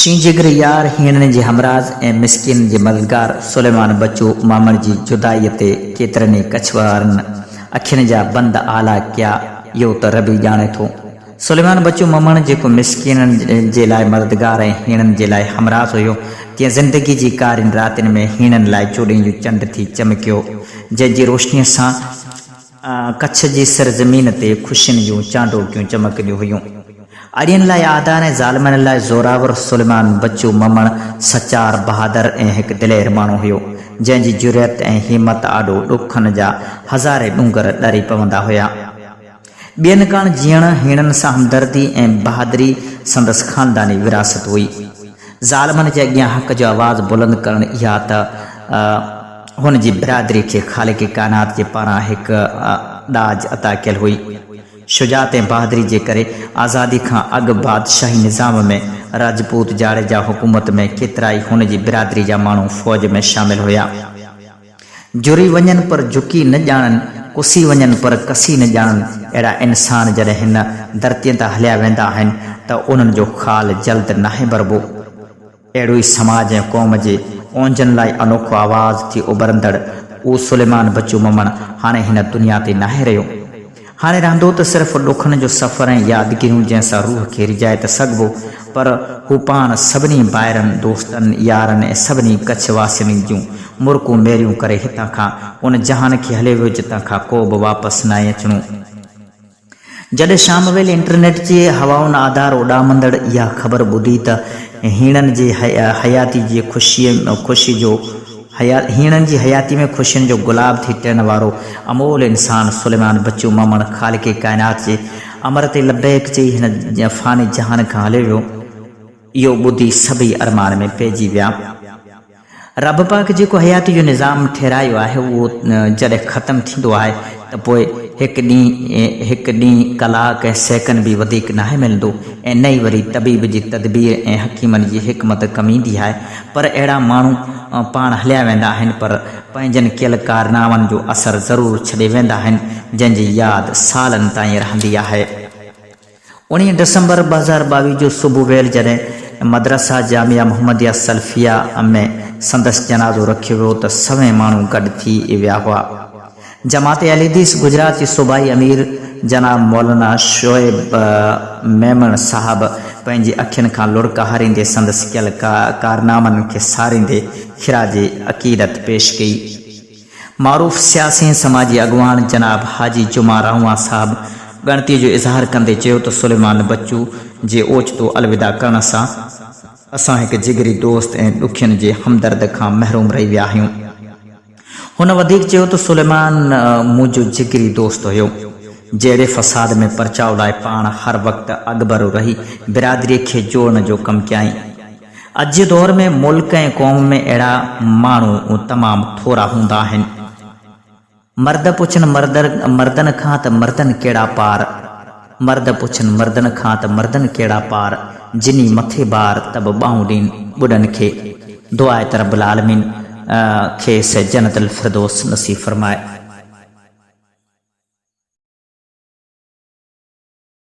She जिगर यार हीणनि जे हमराज़ ऐं मिस्किन जे मददगार सुलेमान बच्चो मामण जी जुदाईअ ते केतिरनि कछवारनि अखियुनि जा बंद आला कया इहो त रबी ॼाणे थो। सुलेमान बच्चो मामण जेको मिस्किननि जे लाइ मददगार ऐं हीणनि जे लाइ हमराज़ हुयो, तीअं ज़िंदगी जी कारिन रातिनि में हीणनि लाइ चोॾीं जो चंड थी चमकियो, जंहिंजी रोशनीअ सां कच्छ जी सरज़मीन ते ख़ुशियुनि जूं चांडोकियूं चमकंदियूं हुयूं। अड़ियनि लाइ आदान ऐं ज़ालिमनि लाइ ज़ोरावर सुलेमान बच्चो ममण सचार बहादुर ऐं हिकु दिलेर माण्हू हुयो, जंहिंजी जुरियत ऐं हिमत आॾो ॾुखनि जा हज़ारे ॾूंगर ॾरी पवंदा हुया। ॿियनि काण जीअण हीणनि सां हमदर्दी ऐं बहादुरी संदसि ख़ानदानी विरासत हुई। ज़ालिमनि जे अॻियां हक़ जो आवाज़ बुलंद करणु इहा त हुन जी बिरादरी खे ख़ालिक़ काइनात जे पारां हिकु ॾाज अता कयल हुई। शुजात ऐं बहादुरी जे करे आज़ादी खां अॻु बादशाही निज़ाम में राजपूत जाड़े जा हुकूमत में केतिरा ई हुन जी बिरादरी जा माण्हू फ़ौज में शामिल हुया। जुरी वञनि पर झुकी न ॼाणनि, कुसी वञनि पर कसी न ॼाणनि, अहिड़ा इंसान जॾहिं हिन धरतीअ तां हलिया वेंदा आहिनि त उन्हनि जो ख़ाल जल्द नाहे भरबो। अहिड़ो ई समाज ऐं क़ौम जे ओंजनि लाइ अनोखो आवाज़ थी उभरंदड़ उहो सुलेमान बच्चो ममण हाणे हिन दुनिया ते नाहे रहियो। हाणे रहंदो त सिर्फ़ु ॾुखनि जो सफ़र ऐं यादगिरियूं जंहिंसां रूह खे रिजाए त सघिबो, पर हू पाण सभिनी ॿाहिरनि दोस्तनि यारनि ऐं सभिनी कच्छ वासियुनि जूं मुर्कूं मेरियूं करे हितां खां उन जहान खे हले वियो जितां खां को बि वापसि न आहे अचिणो। जॾहिं शाम वेले इंटरनेट जे हवाउनि आधार उॾामंदड़ इहा ख़बर ॿुधी त हीणनि जी हयाती जी हीणनि जी हयाती में ख़ुशियुनि जो गुलाब थी टियण वारो अमोल इंसान सुलेमान बच्चो ममण ख़ालिक़ काइनात जे अमर ते लबैक चई हिन फ़ानी जहान खां हले वियो, इहो ॿुधी सभई अरमान में पइजी विया। रब पाक जेको हयाती जो निज़ाम ठहिरायो आहे उहो जॾहिं ख़तमु थींदो आहे त पोइ हिकु ॾींहुं कलाक ऐं सेकंड बि वधीक नाहे मिलंदो ऐं न ई वरी तबीब जी तदबीर ऐं हकीमनि जी हिकमत कमी ईंदी आहे। पर अहिड़ा माण्हू पाण हलिया वेंदा आहिनि पर पंहिंजनि कयल कारनामनि जो असरु ज़रूरु छॾे वेंदा आहिनि, जंहिंजी यादि सालनि ताईं रहंदी आहे। 19 डिसंबर 2022 जो सुबुह वेल जॾहिं मदरसा जामिया मोहम्मदिया सल्फिया में संदसि जनाज़ो रखियो वियो त सभई माण्हू गॾु थी विया हुआ। जमात अहलीदीस गुजरात जे सूबाई अमीर जनाब मौलाना शोएब मेमण साहब पंहिंजी अखियुनि खां लुड़का हारींदे संदसि कयल कारनामनि खे सारींदे खिराज अक़ीदत पेश कई। मारूफ़ सियासी समाजी अॻुवान जनाब हाजी जुमा राहुआ साहब ॻणतीअ जो इज़हार कंदे चयो त सुलेमान बच्चू जे ओचितो अलविदा करण सां असां हिकु जिगरी दोस्त ऐं ॾुखियुनि जे हमदर्द खां महरूम रही विया आहियूं। हुन वधीक चयो त सुलेमान मुंहिंजो जिगरी दोस्त हुयो, जहिड़े फ़साद में परचाउ लाइ पाण हर वक़्तु अॻभरो रही बिरादरीअ खे जोड़ण जो कमु कयई। अॼु जे दौर में मुल्क ऐं क़ौम में अहिड़ा माण्हू तमामु थोरा हूंदा आहिनि। मर्द पुछनि मर्दनि खां त मर्दनि कहिड़ा पार, मर्द पुछनि मर्दनि खां त मर्दनि कहिड़ा पार, जिनी मथे बार तब ॿाहूं ॾीन ॿुॾनि खे। दुआ आहे त रब्बुल आलमीन खेसि जन्नतुल फिरदौस नसीब फरमाए।